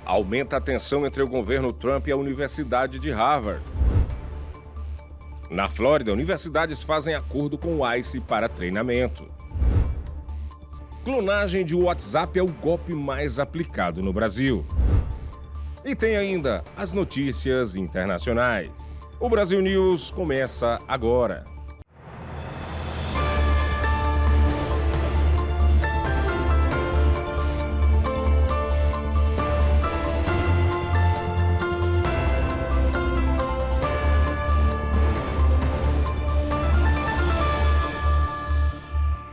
Aumenta a tensão entre o governo Trump e a Universidade de Harvard. Na Flórida, universidades fazem acordo com o ICE para treinamento. Clonagem de WhatsApp é o golpe mais aplicado no Brasil. E tem ainda as notícias internacionais. O Brasil News começa agora.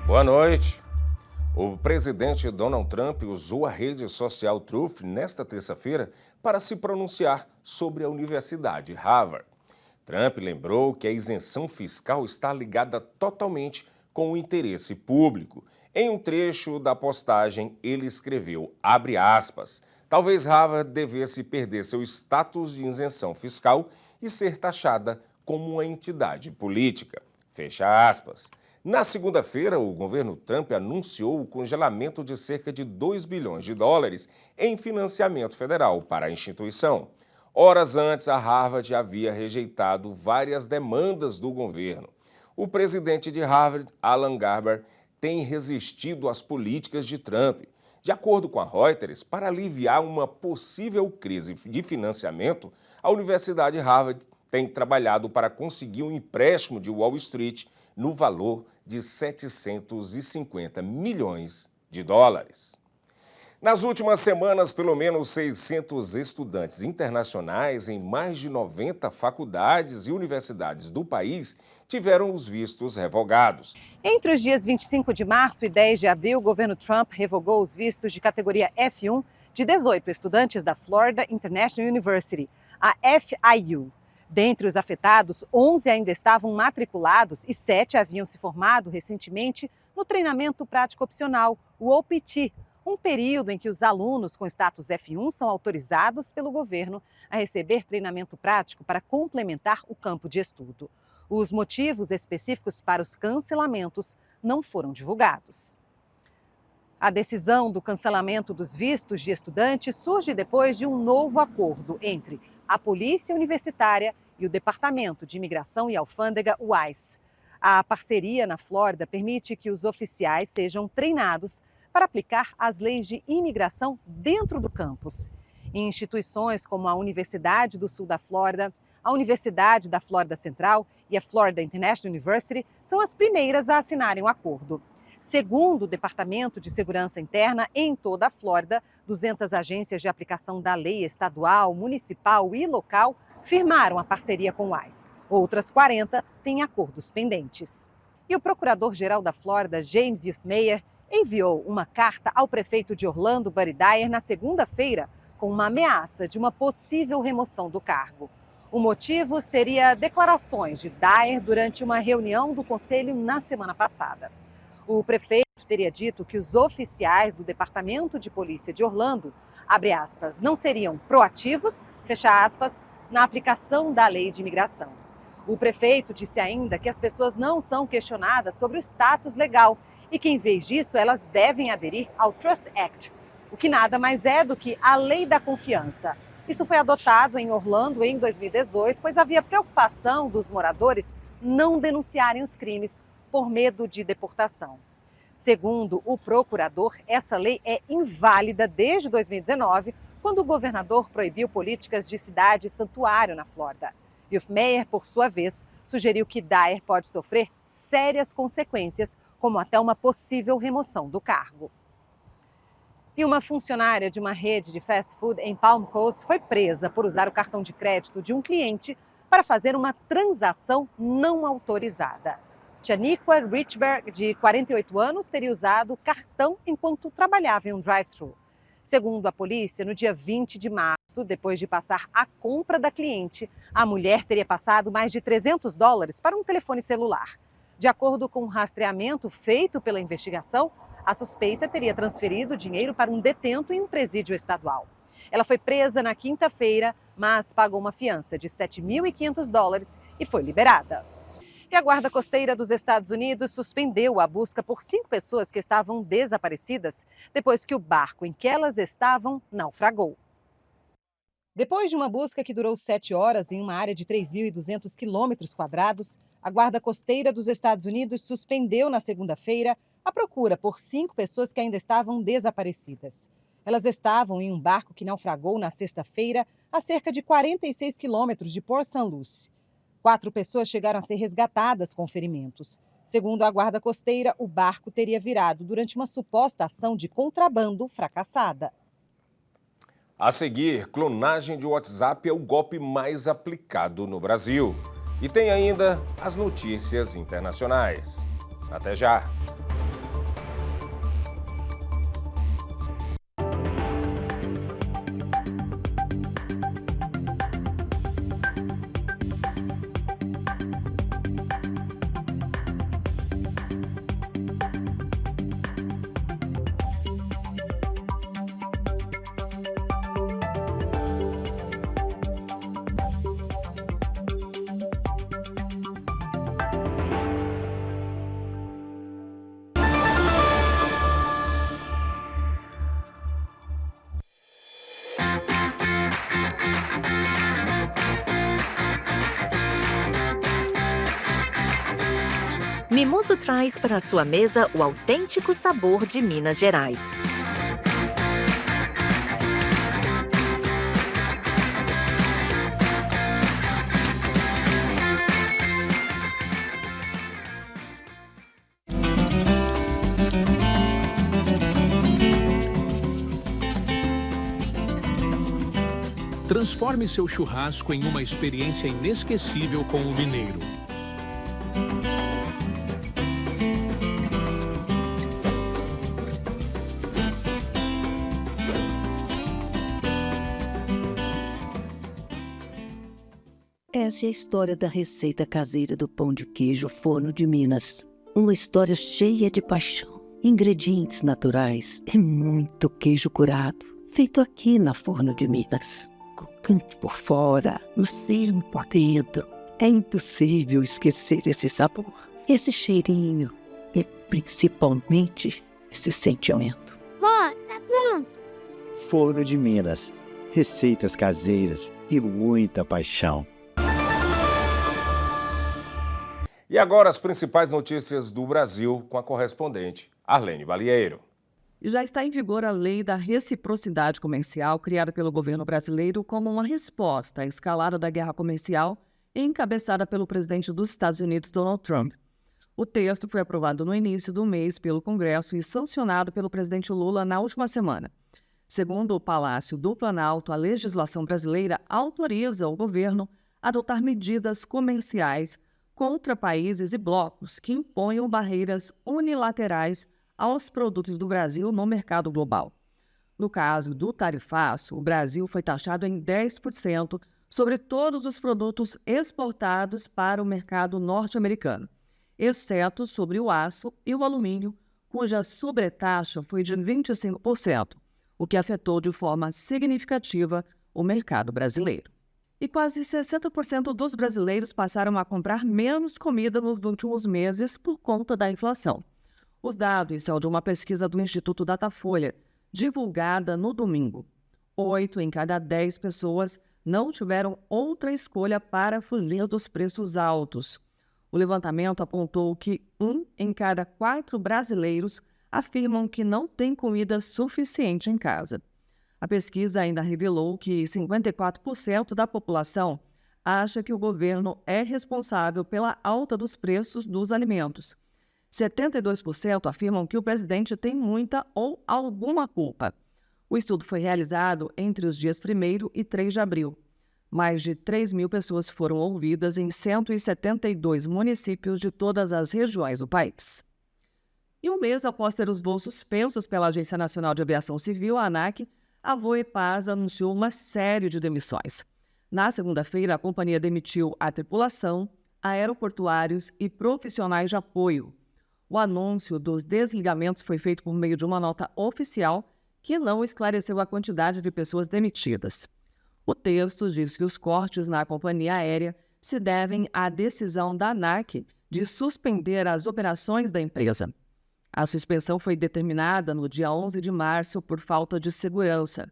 Boa noite. O presidente Donald Trump usou a rede social Truth nesta terça-feira para se pronunciar sobre a Universidade Harvard. Trump lembrou que a isenção fiscal está ligada totalmente com o interesse público. Em um trecho da postagem, ele escreveu, abre aspas, talvez Harvard devesse perder seu status de isenção fiscal e ser taxada como uma entidade política. Fecha aspas. Na segunda-feira, o governo Trump anunciou o congelamento de cerca de 2 bilhões de dólares em financiamento federal para a instituição. Horas antes, a Harvard havia rejeitado várias demandas do governo. O presidente de Harvard, Alan Garber, tem resistido às políticas de Trump. De acordo com a Reuters, para aliviar uma possível crise de financiamento, a Universidade Harvard tem trabalhado para conseguir um empréstimo de Wall Street no valor de 750 milhões de dólares. Nas últimas semanas, pelo menos 600 estudantes internacionais em mais de 90 faculdades e universidades do país tiveram os vistos revogados. Entre os dias 25 de março e 10 de abril, o governo Trump revogou os vistos de categoria F1 de 18 estudantes da Florida International University, a FIU. Dentre os afetados, 11 ainda estavam matriculados e 7 haviam se formado recentemente no treinamento prático opcional, o OPT, um período em que os alunos com status F1 são autorizados pelo governo a receber treinamento prático para complementar o campo de estudo. Os motivos específicos para os cancelamentos não foram divulgados. A decisão do cancelamento dos vistos de estudantes surge depois de um novo acordo entre a Polícia Universitária e o Departamento de Imigração e Alfândega, o ICE. A parceria na Flórida permite que os oficiais sejam treinados para aplicar as leis de imigração dentro do campus. Em instituições como a Universidade do Sul da Flórida, a Universidade da Flórida Central e a Florida International University são as primeiras a assinarem o acordo. Segundo o Departamento de Segurança Interna, em toda a Flórida, 200 agências de aplicação da lei estadual, municipal e local firmaram a parceria com o ICE. Outras 40 têm acordos pendentes. E o procurador-geral da Flórida, James Youth Meyer, enviou uma carta ao prefeito de Orlando, Buddy Dyer, na segunda-feira, com uma ameaça de uma possível remoção do cargo. O motivo seria declarações de Dyer durante uma reunião do conselho na semana passada. O prefeito teria dito que os oficiais do Departamento de Polícia de Orlando, abre aspas, não seriam proativos, fecha aspas, na aplicação da lei de imigração. O prefeito disse ainda que as pessoas não são questionadas sobre o status legal e que, em vez disso, elas devem aderir ao Trust Act, o que nada mais é do que a lei da confiança. Isso foi adotado em Orlando em 2018, pois havia preocupação dos moradores não denunciarem os crimes por medo de deportação. Segundo o procurador, essa lei é inválida desde 2019, quando o governador proibiu políticas de cidade santuário na Flórida. Youth Meyer, por sua vez, sugeriu que Dyer pode sofrer sérias consequências, como até uma possível remoção do cargo. E uma funcionária de uma rede de fast food em Palm Coast foi presa por usar o cartão de crédito de um cliente para fazer uma transação não autorizada. Tianiqua Richberg, de 48 anos, teria usado o cartão enquanto trabalhava em um drive-thru. Segundo a polícia, no dia 20 de março, depois de passar a compra da cliente, a mulher teria passado mais de $300 para um telefone celular. De acordo com o rastreamento feito pela investigação, a suspeita teria transferido dinheiro para um detento em um presídio estadual. Ela foi presa na quinta-feira, mas pagou uma fiança de $7.500 e foi liberada. E a Guarda Costeira dos Estados Unidos suspendeu a busca por 5 pessoas que estavam desaparecidas depois que o barco em que elas estavam naufragou. Depois de uma busca que durou 7 horas em uma área de 3.200 quilômetros quadrados, a Guarda Costeira dos Estados Unidos suspendeu na segunda-feira a procura por 5 pessoas que ainda estavam desaparecidas. Elas estavam em um barco que naufragou na sexta-feira a cerca de 46 quilômetros de Port St. Lucie. 4 pessoas chegaram a ser resgatadas com ferimentos. Segundo a Guarda Costeira, o barco teria virado durante uma suposta ação de contrabando fracassada. A seguir, clonagem de WhatsApp é o golpe mais aplicado no Brasil. E tem ainda as notícias internacionais. Até já! Mimoso traz para a sua mesa o autêntico sabor de Minas Gerais. Transforme seu churrasco em uma experiência inesquecível com o mineiro. Essa é a história da receita caseira do pão de queijo Forno de Minas. Uma história cheia de paixão, ingredientes naturais e muito queijo curado, feito aqui na Forno de Minas. Crocante por fora, macio por dentro. É impossível esquecer esse sabor, esse cheirinho e principalmente esse sentimento. Vó, tá pronto. Forno de Minas, receitas caseiras e muita paixão. E agora as principais notícias do Brasil com a correspondente Arlene Balieiro. Já está em vigor a Lei da Reciprocidade Comercial, criada pelo governo brasileiro como uma resposta à escalada da guerra comercial e encabeçada pelo presidente dos Estados Unidos, Donald Trump. O texto foi aprovado no início do mês pelo Congresso e sancionado pelo presidente Lula na última semana. Segundo o Palácio do Planalto, a legislação brasileira autoriza o governo a adotar medidas comerciais contra países e blocos que imponham barreiras unilaterais aos produtos do Brasil no mercado global. No caso do tarifaço, o Brasil foi taxado em 10% sobre todos os produtos exportados para o mercado norte-americano, exceto sobre o aço e o alumínio, cuja sobretaxa foi de 25%, o que afetou de forma significativa o mercado brasileiro. E quase 60% dos brasileiros passaram a comprar menos comida nos últimos meses por conta da inflação. Os dados são de uma pesquisa do Instituto Datafolha, divulgada no domingo. 8 em cada 10 pessoas não tiveram outra escolha para fugir dos preços altos. O levantamento apontou que 1 em cada 4 brasileiros afirmam que não tem comida suficiente em casa. A pesquisa ainda revelou que 54% da população acha que o governo é responsável pela alta dos preços dos alimentos. 72% afirmam que o presidente tem muita ou alguma culpa. O estudo foi realizado entre os dias 1º e 3 de abril. Mais de 3.000 pessoas foram ouvidas em 172 municípios de todas as regiões do país. E um mês após ter os voos suspensos pela Agência Nacional de Aviação Civil, a ANAC, a Voepaz anunciou uma série de demissões. Na segunda-feira, a companhia demitiu a tripulação, aeroportuários e profissionais de apoio. O anúncio dos desligamentos foi feito por meio de uma nota oficial que não esclareceu a quantidade de pessoas demitidas. O texto diz que os cortes na companhia aérea se devem à decisão da ANAC de suspender as operações da empresa. A suspensão foi determinada no dia 11 de março por falta de segurança.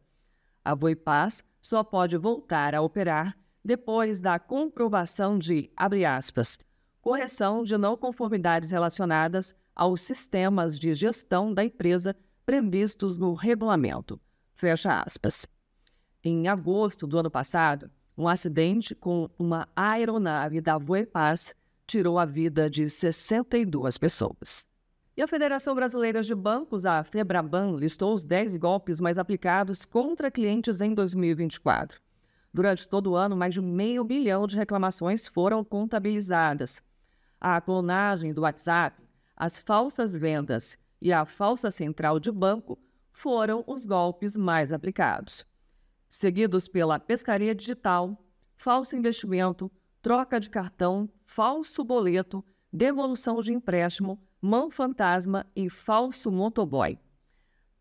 A Voepaz só pode voltar a operar depois da comprovação de, abre aspas, correção de não conformidades relacionadas aos sistemas de gestão da empresa previstos no regulamento, fecha aspas. Em agosto do ano passado, um acidente com uma aeronave da Voepaz tirou a vida de 62 pessoas. E a Federação Brasileira de Bancos, a FEBRABAN, listou os 10 golpes mais aplicados contra clientes em 2024. Durante todo o ano, mais de 500 milhão de reclamações foram contabilizadas. A clonagem do WhatsApp, as falsas vendas e a falsa central de banco foram os golpes mais aplicados, seguidos pela pescaria digital, falso investimento, troca de cartão, falso boleto, devolução de empréstimo, mão fantasma e falso motoboy.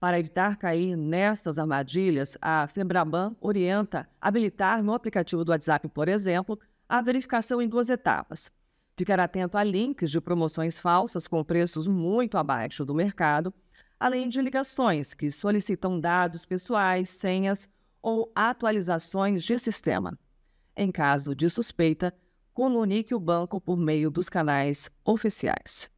Para evitar cair nestas armadilhas, a FEBRABAN orienta habilitar no aplicativo do WhatsApp, por exemplo, a verificação em 2 etapas. Ficar atento a links de promoções falsas com preços muito abaixo do mercado, além de ligações que solicitam dados pessoais, senhas ou atualizações de sistema. Em caso de suspeita, comunique o banco por meio dos canais oficiais.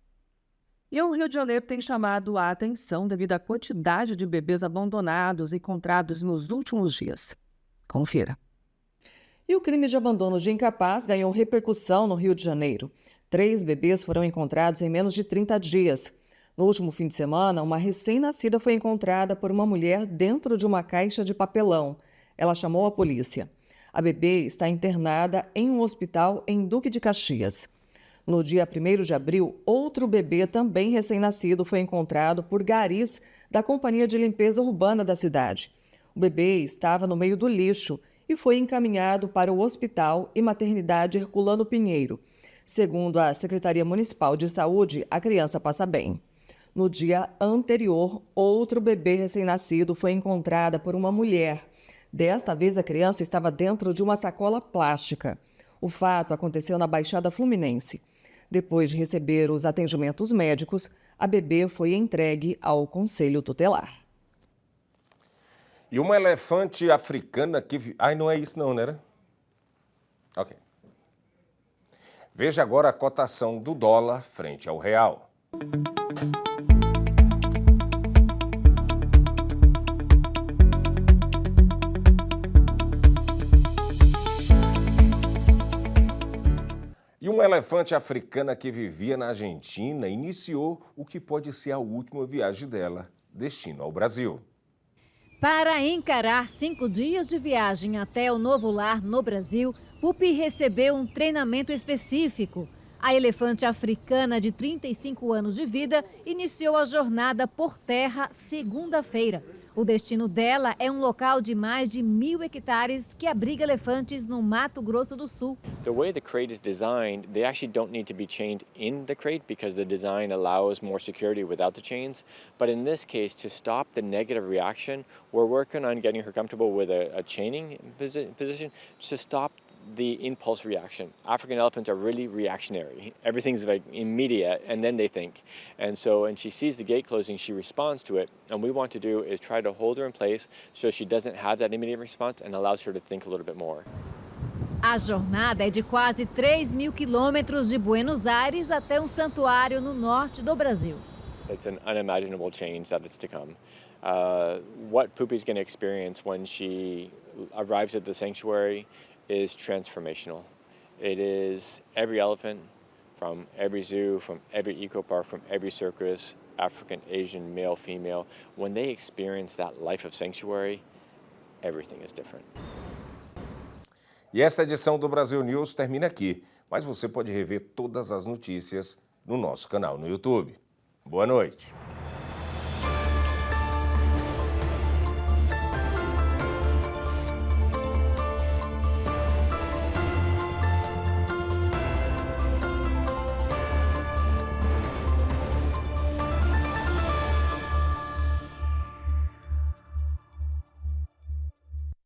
E o Rio de Janeiro tem chamado a atenção devido à quantidade de bebês abandonados encontrados nos últimos dias. Confira. E o crime de abandono de incapaz ganhou repercussão no Rio de Janeiro. 3 bebês foram encontrados em menos de 30 dias. No último fim de semana, uma recém-nascida foi encontrada por uma mulher dentro de uma caixa de papelão. Ela chamou a polícia. A bebê está internada em um hospital em Duque de Caxias. No dia 1º de abril, outro bebê também recém-nascido foi encontrado por garis da Companhia de Limpeza Urbana da cidade. O bebê estava no meio do lixo e foi encaminhado para o Hospital e Maternidade Herculano Pinheiro. Segundo a Secretaria Municipal de Saúde, a criança passa bem. No dia anterior, outro bebê recém-nascido foi encontrada por uma mulher. Desta vez, a criança estava dentro de uma sacola plástica. O fato aconteceu na Baixada Fluminense. Depois de receber os atendimentos médicos, a bebê foi entregue ao Conselho Tutelar. E uma elefante africana que... Ai, não é isso não, né? Ok. Veja agora a cotação do dólar frente ao real. E uma elefante africana que vivia na Argentina iniciou o que pode ser a última viagem dela, destino ao Brasil. Para encarar 5 dias de viagem até o novo lar no Brasil, Pupi recebeu um treinamento específico. A elefante africana de 35 anos de vida iniciou a jornada por terra segunda-feira. O destino dela é um local de mais de 1.000 hectares que abriga elefantes no Mato Grosso do Sul. The way the crate is designed, they actually don't need to be chained in the crate because the design allows more security without the chains. But in this case, to stop the negative reaction, we're working on getting her comfortable with a chaining position to stop the impulse reaction. African elephants are really reactionary. Everything's like immediate and then they think. And so when she sees the gate closing, she responds to it. And we want to do is try to hold her in place so she doesn't have that immediate response and allows her to think a little bit more. A jornada é de quase 3.000 quilômetros de Buenos Aires até um santuário no norte do Brasil. It's an unimaginable change that is to come. What Pupi's going to experience when she arrives at the sanctuary is transformational. It is every elephant from every zoo, from every eco park, from every circus, African, Asian, male, female. When they experience that life of sanctuary, everything is different. E esta edição do Brasil News termina aqui, mas você pode rever todas as notícias no nosso canal no YouTube. Boa noite.